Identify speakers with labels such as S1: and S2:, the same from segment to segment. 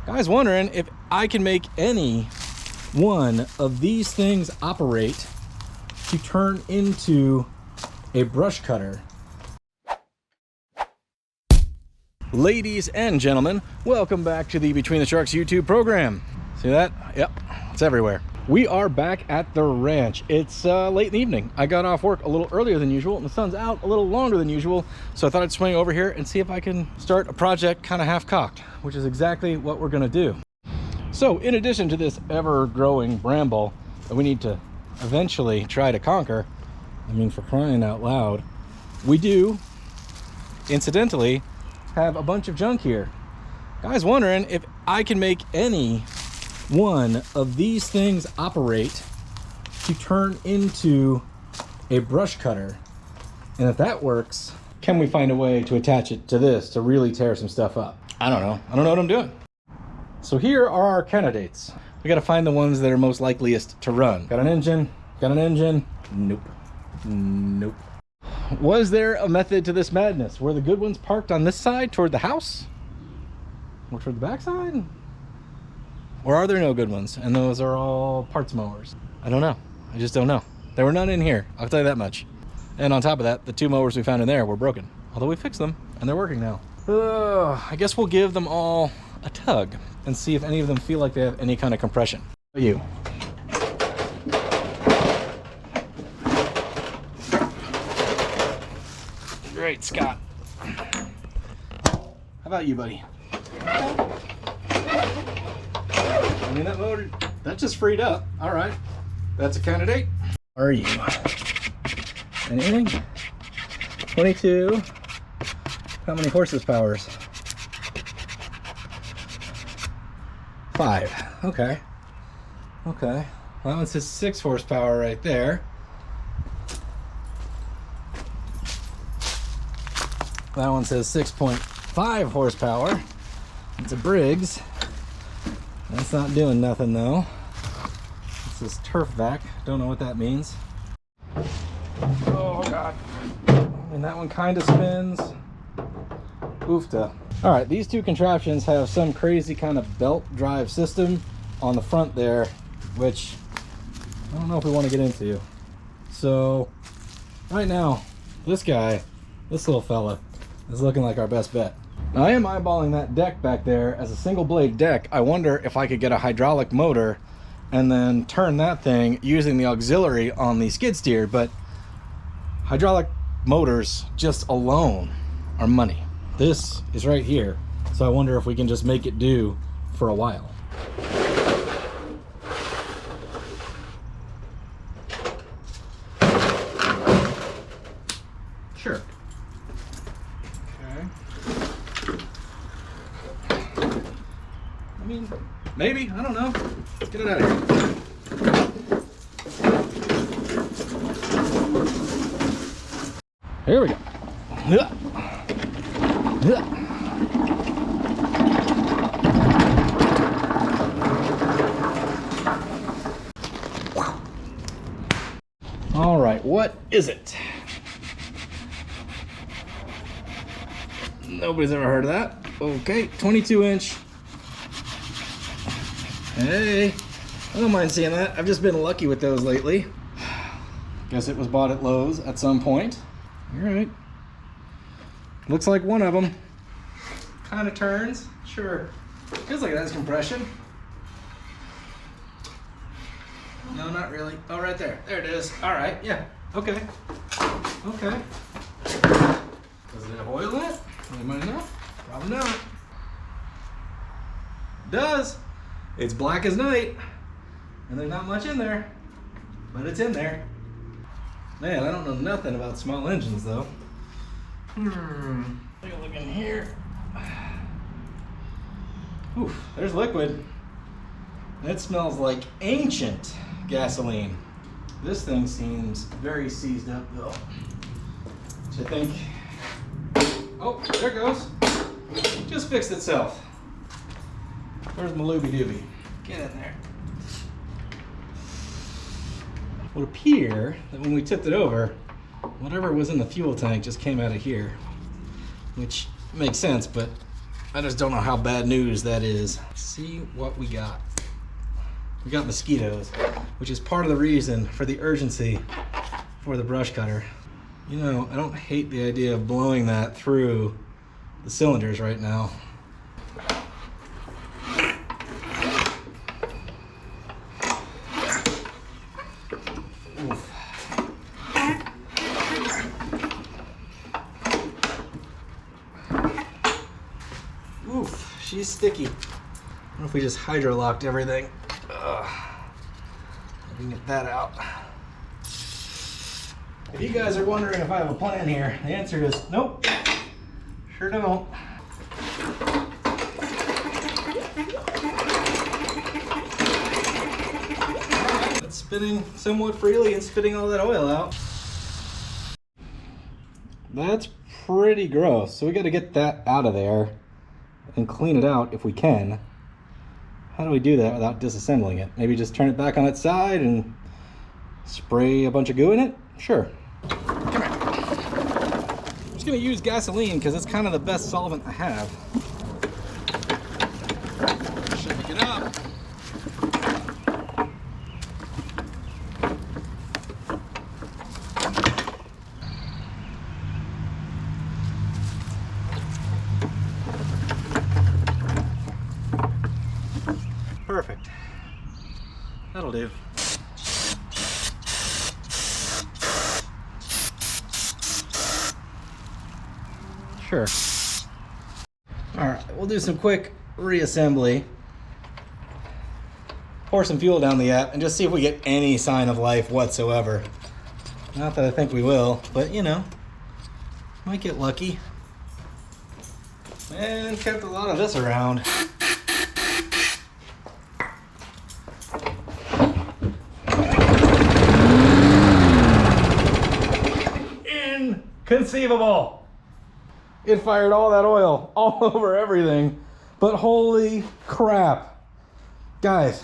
S1: Guys wondering if I can make any one of these things operate to turn into a brush cutter. Ladies and gentlemen, welcome back to the Between the Sharks YouTube program. See that? Yep, it's everywhere. We are back at the ranch. It's late in the evening. I got off work a little earlier than usual, and the sun's out a little longer than usual, so I thought I'd swing over here and see if I can start a project kind of half-cocked, which is exactly what we're gonna do. So in addition to this ever-growing bramble that we need to eventually try to conquer, I mean, for crying out loud, we do, incidentally, have a bunch of junk here. Guys wondering if I can make any one of these things operate to turn into a brush cutter. And if that works, can we find a way to attach it to this to really tear some stuff up? I don't know what I'm doing. So here are our candidates. We got to find the ones that are most likeliest to run. Got an engine? Nope. Was there a method to this madness? Were the good ones parked on this side toward the house? Or toward the back side? Or are there no good ones and those are all parts mowers? I don't know. I just don't know. There were none in here, I'll tell you that much. And on top of that, the two mowers we found in there were broken. Although we fixed them and they're working now. I guess we'll give them all a tug and see if any of them feel like they have any kind of compression. How about you? Great, Scott. How about you, buddy? I mean, that motor, that just freed up. All right, that's a candidate. Are you? Anything? 22. How many horses powers? 5. Okay. Okay. Well, that one says 6 horsepower right there. That one says 6.5 horsepower. It's a Briggs. That's not doing nothing though. This is turf vac. Don't know what that means. Oh God. And that one kind of spins. Oofta. All right, these two contraptions have some crazy kind of belt drive system on the front there, which I don't know if we want to get into. So right now, this little fella is looking like our best bet. Now, I am eyeballing that deck back there as a single blade deck. I wonder if I could get a hydraulic motor and then turn that thing using the auxiliary on the skid steer, but hydraulic motors just alone are money. This is right here, so I wonder if we can just make it do for a while. Sure. I mean, maybe, I don't know. Let's get it out of here. Here we go. All right, what is it? Nobody's ever heard of that. Okay, 22-inch. Hey, I don't mind seeing that. I've just been lucky with those lately. Guess it was bought at Lowe's at some point. All right. Looks like one of them kind of turns. Sure. Feels like it has compression. No, not really. Oh, right there. There it is. All right. Yeah. Okay. Okay. Does it have oil in it? Anybody know? Probably not. It does. It's black as night, and there's not much in there, but it's in there. Man, I don't know nothing about small engines though. Take a look in here. Oof, there's liquid. That smells like ancient gasoline. This thing seems very seized up though. So I think, oh, there it goes. Just fixed itself. Where's my looby dooby? Get in there. It would appear that when we tipped it over, whatever was in the fuel tank just came out of here, which makes sense, but I just don't know how bad news that is. Let's see what we got. We got mosquitoes, which is part of the reason for the urgency for the brush cutter. You know, I don't hate the idea of blowing that through the cylinders right now. Oof. Oof, she's sticky. I don't know if we just hydro-locked everything. We can get that out. If you guys are wondering if I have a plan here, the answer is nope. Sure don't. It's spinning somewhat freely and spitting all that oil out. That's pretty gross. So we got to get that out of there and clean it out if we can. How do we do that without disassembling it? Maybe just turn it back on its side and spray a bunch of goo in it? Sure. Come here. I'm just gonna use gasoline because it's kind of the best solvent I have. Shake it up. Perfect. That'll do. Sure. All right, we'll do some quick reassembly. Pour some fuel down the app and just see if we get any sign of life whatsoever. Not that I think we will, but you know, might get lucky. And kept a lot of this around. Inconceivable! It fired all that oil all over everything, but holy crap. Guys,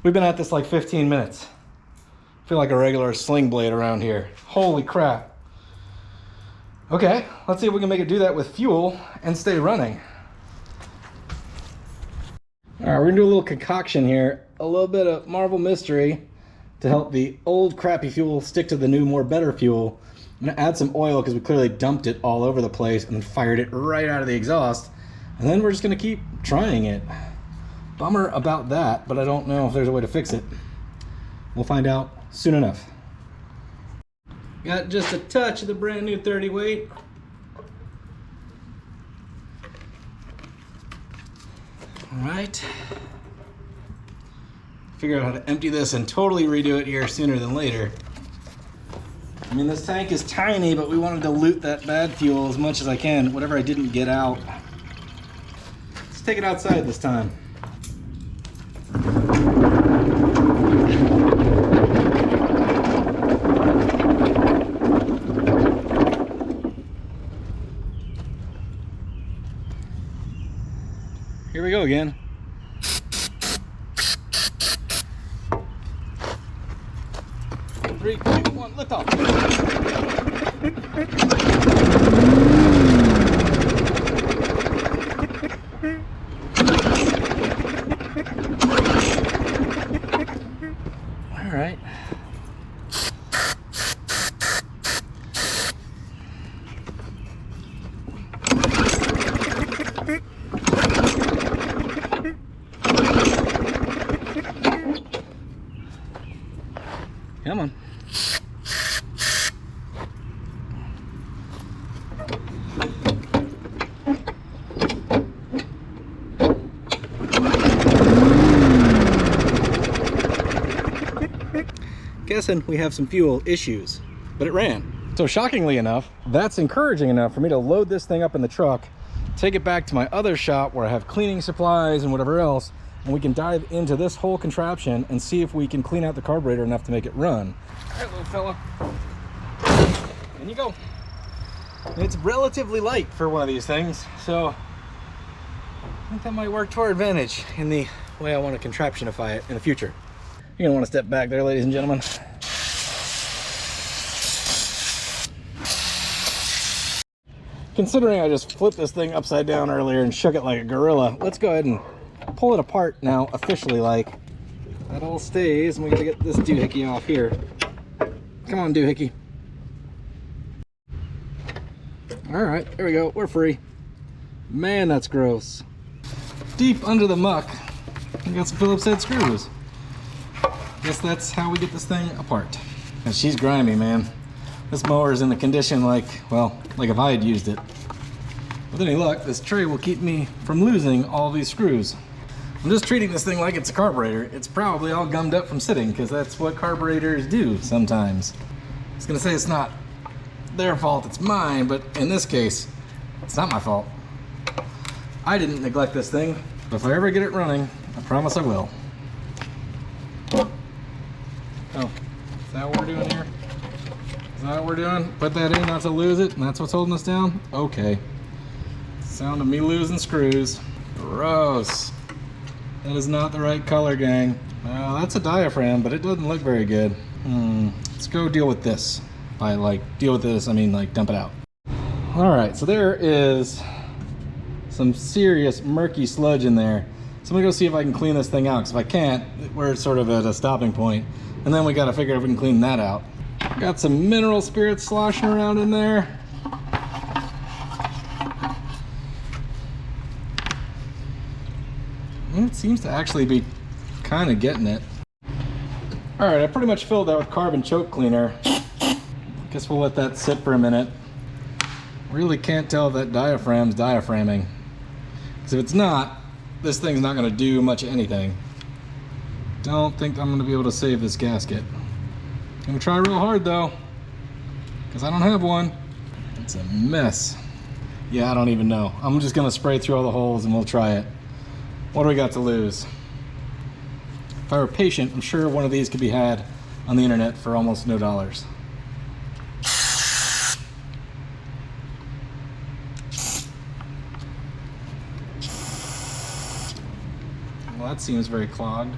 S1: we've been at this like 15 minutes. I feel like a regular sling blade around here. Holy crap. Okay, let's see if we can make it do that with fuel and stay running. All right, we're gonna do a little concoction here. A little bit of Marvel Mystery to help the old crappy fuel stick to the new, more better fuel. I'm gonna add some oil because we clearly dumped it all over the place and then fired it right out of the exhaust. And then we're just gonna keep trying it. Bummer about that, but I don't know if there's a way to fix it. We'll find out soon enough. Got just a touch of the brand new 30 weight. All right. Figure out how to empty this and totally redo it here sooner than later. I mean, this tank is tiny, but we want to dilute that bad fuel as much as I can, whatever I didn't get out. Let's take it outside this time. Here we go again. Three, two, one, lift off. All right. Come on. Guessing we have some fuel issues, but it ran. So shockingly enough, that's encouraging enough for me to load this thing up in the truck, take it back to my other shop where I have cleaning supplies and whatever else, and we can dive into this whole contraption and see if we can clean out the carburetor enough to make it run. All right, little fella. In you go. It's relatively light for one of these things, so I think that might work to our advantage in the way I want to contraptionify it in the future. You're gonna want to step back there, ladies and gentlemen. Considering I just flipped this thing upside down earlier and shook it like a gorilla, let's go ahead and pull it apart now officially. Like, that all stays, and we gotta get this doohickey off here. Come on, doohickey. All right, there we go, we're free. Man, that's gross. Deep under the muck, we got some Phillips head screws. Guess that's how we get this thing apart. And she's grimy, man. This mower is in the condition like, well, like if I had used it. With any luck, this tray will keep me from losing all these screws. I'm just treating this thing like it's a carburetor. It's probably all gummed up from sitting, because that's what carburetors do sometimes. I was gonna say it's not their fault, it's mine, but in this case, it's not my fault. I didn't neglect this thing. If I ever get it running, I promise I will. Oh, is that what we're doing here? Is that what we're doing? Put that in not to lose it, and that's what's holding us down? Okay. Sound of me losing screws. Gross. That is not the right color, gang. That's a diaphragm, but it doesn't look very good. Let's go deal with this. By like, deal with this, I mean like dump it out. All right, so there is some serious murky sludge in there. So I'm gonna go see if I can clean this thing out, because if I can't, we're sort of at a stopping point. And then we gotta figure out if we can clean that out. Got some mineral spirits sloshing around in there. It seems to actually be kind of getting it. All right, I pretty much filled that with carbon choke cleaner. Guess we'll let that sit for a minute. Really can't tell if that diaphragm's diaphragming. Because if it's not, this thing's not gonna do much of anything. Don't think I'm gonna be able to save this gasket. Gonna try real hard though, because I don't have one. It's a mess. Yeah, I don't even know. I'm just gonna spray through all the holes and we'll try it. What do we got to lose? If I were patient, I'm sure one of these could be had on the internet for almost no dollars. Well, that seems very clogged.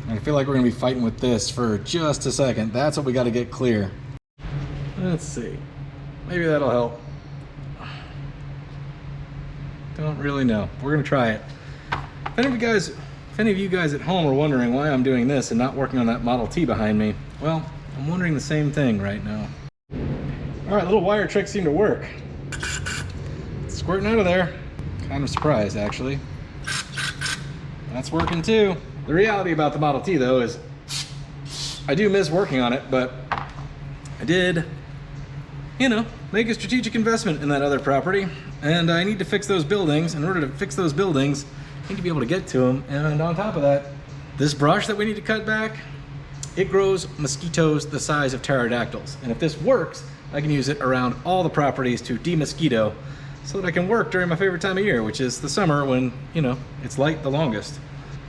S1: I feel like we're gonna be fighting with this for just a second. That's what we gotta get clear. Let's see. Maybe that'll help. Don't really know. We're gonna try it. If any of you guys at home are wondering why I'm doing this and not working on that Model T behind me, well, I'm wondering the same thing right now. All right, little wire tricks seem to work. It's squirting out of there. Kind of surprised, actually. That's working too. The reality about the Model T though is I do miss working on it, but I did, you know, make a strategic investment in that other property, and I need to fix those buildings. In order to fix those buildings, I need to be able to get to them. And on top of that, this brush that we need to cut back, it grows mosquitoes the size of pterodactyls. And if this works, I can use it around all the properties to de-mosquito so that I can work during my favorite time of year, which is the summer when, you know, it's light the longest.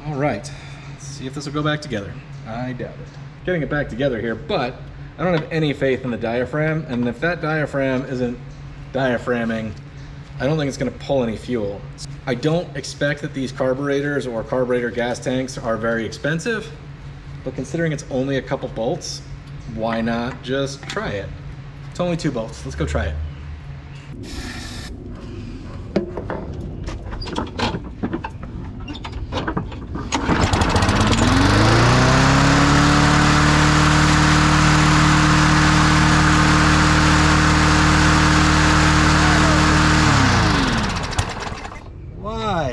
S1: All right, let's see if this will go back together. I doubt it. Getting it back together here, but I don't have any faith in the diaphragm, and if that diaphragm isn't diaphragming, I don't think it's gonna pull any fuel. I don't expect that these carburetors or carburetor gas tanks are very expensive, but considering it's only a couple bolts, why not just try it? It's only 2 bolts, let's go try it.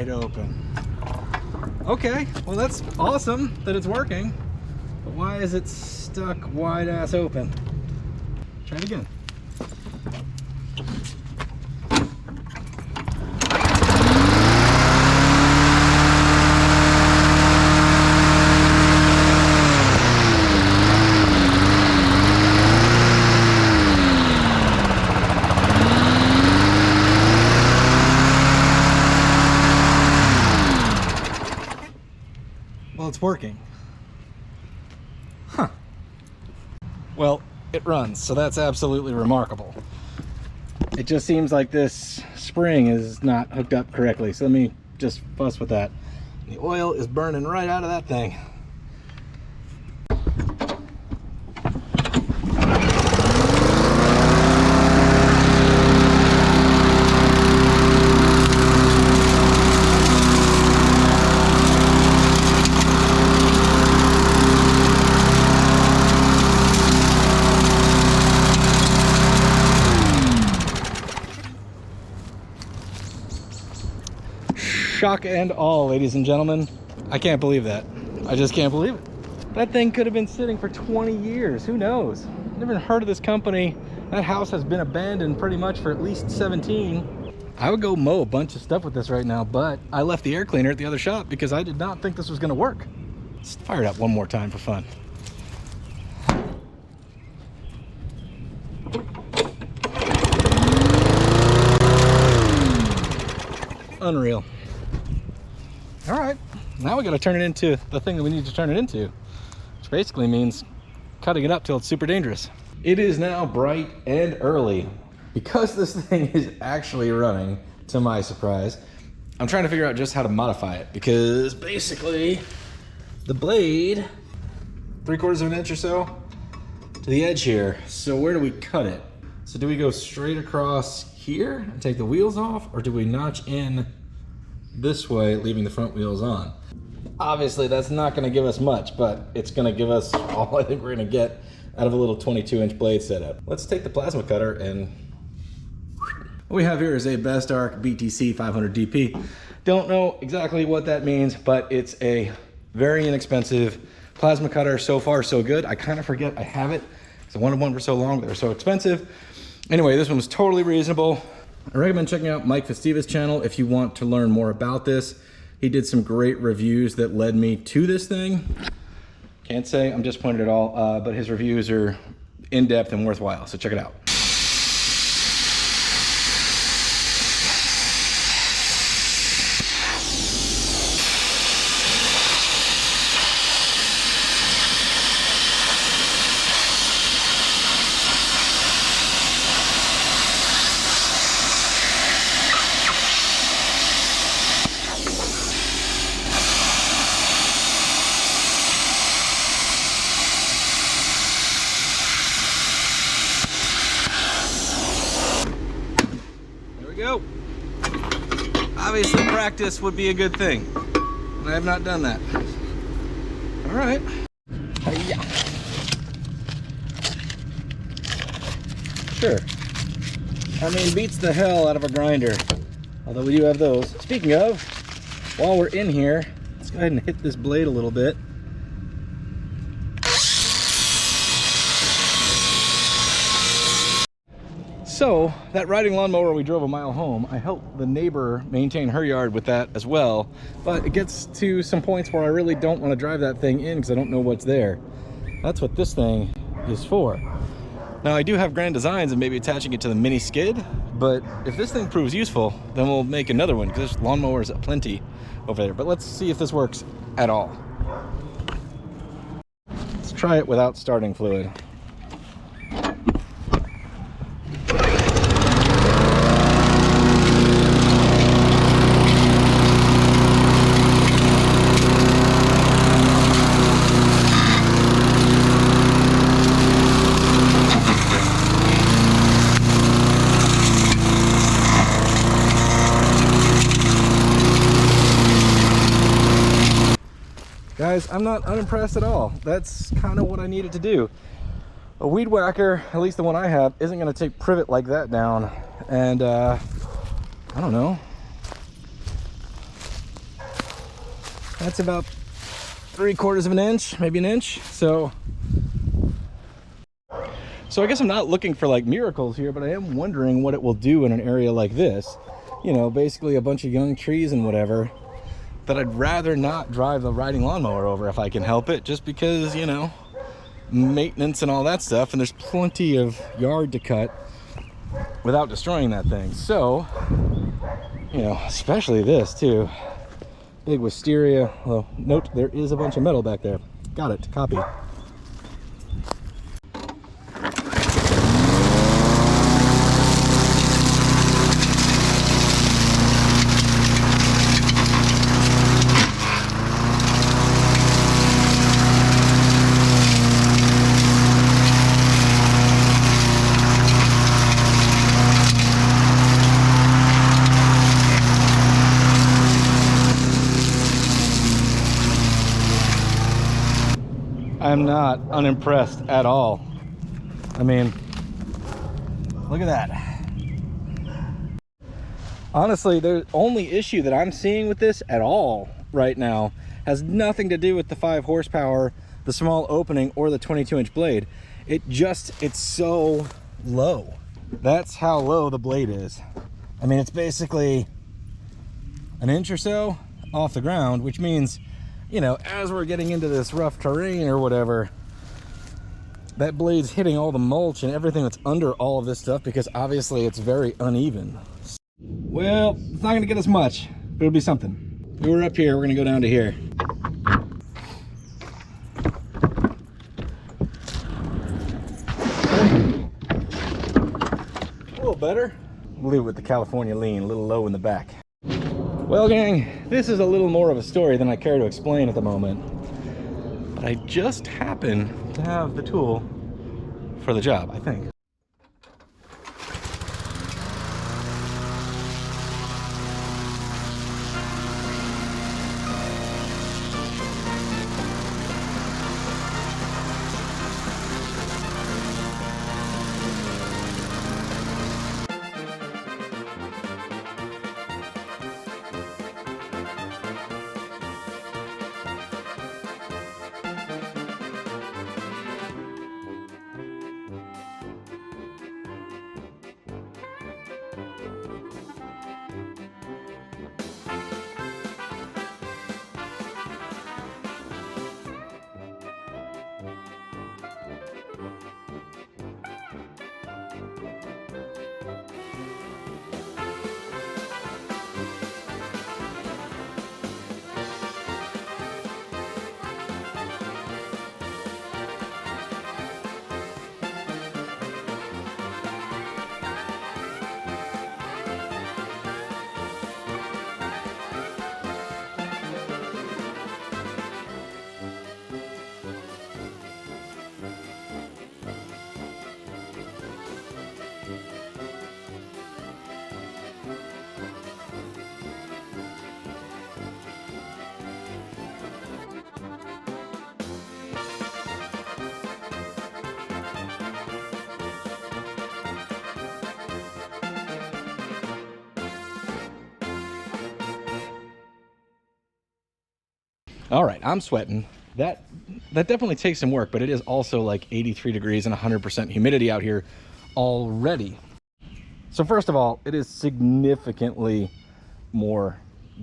S1: Open. Okay, well that's awesome that it's working, but why is it stuck wide ass open? Try it again. Well, it's working. Huh. Well, it runs, so that's absolutely remarkable. It just seems like this spring is not hooked up correctly, so let me just fuss with that. The oil is burning right out of that thing. Shock and all, ladies and gentlemen. I can't believe that. I just can't believe it. That thing could have been sitting for 20 years. Who knows? Never heard of this company. That house has been abandoned pretty much for at least 17. I would go mow a bunch of stuff with this right now, but I left the air cleaner at the other shop because I did not think this was going to work. Let's fire it up one more time for fun. Unreal. All right, now we got to turn it into the thing that we need to turn it into, which basically means cutting it up till it's super dangerous. It is now bright and early. Because this thing is actually running, to my surprise, I'm trying to figure out just how to modify it, because basically the blade 3/4 of an inch or so to the edge here. So where do we cut it? So do we go straight across here and take the wheels off, or do we notch in this way, leaving the front wheels on? Obviously that's not going to give us much, but it's going to give us all I think we're going to get out of a little 22-inch blade setup. Let's take the plasma cutter and what we have here is a Best Arc BTC 500 DP. Don't know exactly what that means, but it's a very inexpensive plasma cutter. So far so good. I kind of forget I have it because I wanted one for so long, but they're so expensive. Anyway, this one was totally reasonable. I recommend checking out Mike Festiva's channel if you want to learn more about this. He did some great reviews that led me to this thing. Can't say I'm disappointed at all, but his reviews are in-depth and worthwhile, so check it out. Go. Obviously practice would be a good thing, and I have not done that. All right. Hi-ya. Sure. I mean, beats the hell out of a grinder, although we do have those. Speaking of, while we're in here, let's go ahead and hit this blade a little bit. So that riding lawnmower we drove a mile home, I helped the neighbor maintain her yard with that as well, but it gets to some points where I really don't want to drive that thing in because I don't know what's there. That's what this thing is for. Now I do have grand designs of maybe attaching it to the mini skid, but if this thing proves useful, then we'll make another one because there's lawnmowers aplenty over there. But let's see if this works at all. Let's try it without starting fluid. Guys, I'm not unimpressed at all. That's kind of what I needed to do. A weed whacker, at least the one I have, isn't going to take privet like that down. And I don't know. That's about 3/4 of an inch, maybe an inch. So I guess I'm not looking for like miracles here, but I am wondering what it will do in an area like this. You know, basically a bunch of young trees and whatever, that I'd rather not drive the riding lawnmower over if I can help it, just because, you know, maintenance and all that stuff, and there's plenty of yard to cut without destroying that thing. So, you know, especially this too. Big wisteria. Well, note there is a bunch of metal back there. Got it, copy. I'm not unimpressed at all. I mean, look at that. Honestly, the only issue that I'm seeing with this at all right now has nothing to do with the 5 horsepower, the small opening, or the 22-inch blade. It's so low. That's how low the blade is. I mean, it's basically an inch or so off the ground, which means, you know, as we're getting into this rough terrain or whatever, that blade's hitting all the mulch and everything that's under all of this stuff, because obviously it's very uneven. Well, it's not gonna get us much, but it'll be something. We were up here, we're gonna go down to here. A little better. We'll leave it with the California lean, a little low in the back. Well, gang, this is a little more of a story than I care to explain at the moment. But I just happen to have the tool for the job, I think. All right, I'm sweating. That definitely takes some work, but it is also like 83 degrees and 100% humidity out here already. So first of all, it is significantly more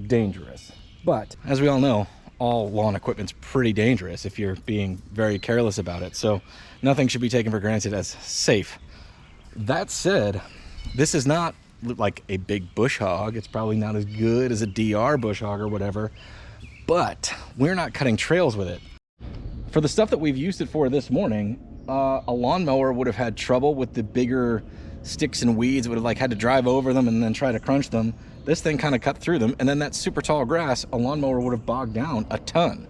S1: dangerous. But as we all know, all lawn equipment's pretty dangerous if you're being very careless about it. So nothing should be taken for granted as safe. That said, this is not like a big bush hog. It's probably not as good as a DR bush hog or whatever, but we're not cutting trails with it. For the stuff that we've used it for this morning, a lawnmower would have had trouble with the bigger sticks and weeds, would have like had to drive over them and then try to crunch them. This thing kind of cut through them, and then that super tall grass, a lawnmower would have bogged down a ton.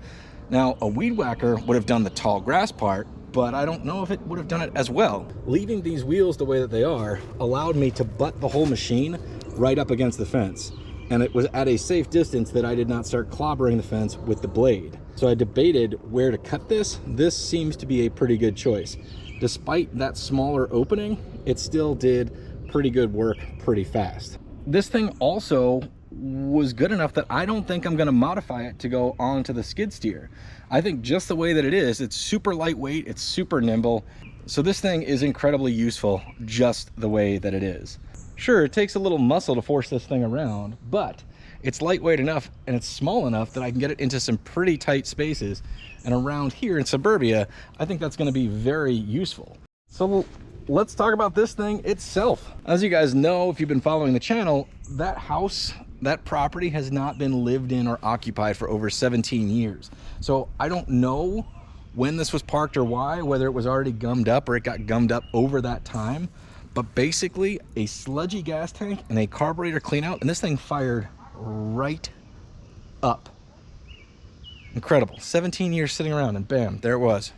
S1: Now, a weed whacker would have done the tall grass part, but I don't know if it would have done it as well. Leaving these wheels the way that they are allowed me to butt the whole machine right up against the fence. And it was at a safe distance that I did not start clobbering the fence with the blade. So I debated where to cut this. This seems to be a pretty good choice. Despite that smaller opening, it still did pretty good work pretty fast. This thing also was good enough that I don't think I'm gonna modify it to go onto the skid steer. I think just the way that it is, it's super lightweight, it's super nimble. So this thing is incredibly useful just the way that it is. Sure, it takes a little muscle to force this thing around, but it's lightweight enough and it's small enough that I can get it into some pretty tight spaces. And around here in suburbia, I think that's gonna be very useful. So let's talk about this thing itself. As you guys know, if you've been following the channel, that house, that property has not been lived in or occupied for over 17 years. So I don't know when this was parked or why, whether it was already gummed up or it got gummed up over that time. But basically a sludgy gas tank and a carburetor clean out, and this thing fired right up. Incredible. 17 years sitting around and bam, there it was.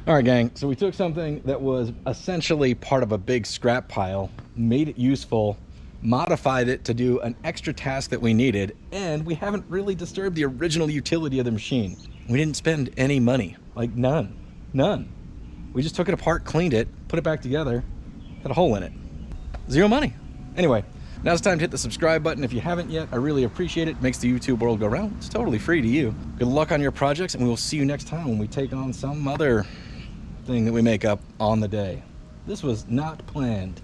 S1: All right, gang, so we took something that was essentially part of a big scrap pile, made it useful, modified it to do an extra task that we needed, and we haven't really disturbed the original utility of the machine. We didn't spend any money, like none. We just took it apart, cleaned it, put it back together, had a hole in it. Zero money. Anyway, Now it's time to hit the subscribe button if you haven't yet. I really appreciate it. It makes the YouTube world go round. It's totally free to you. Good luck on your projects, and we will see you next time when we take on some other thing that we make up on the day. This was not planned.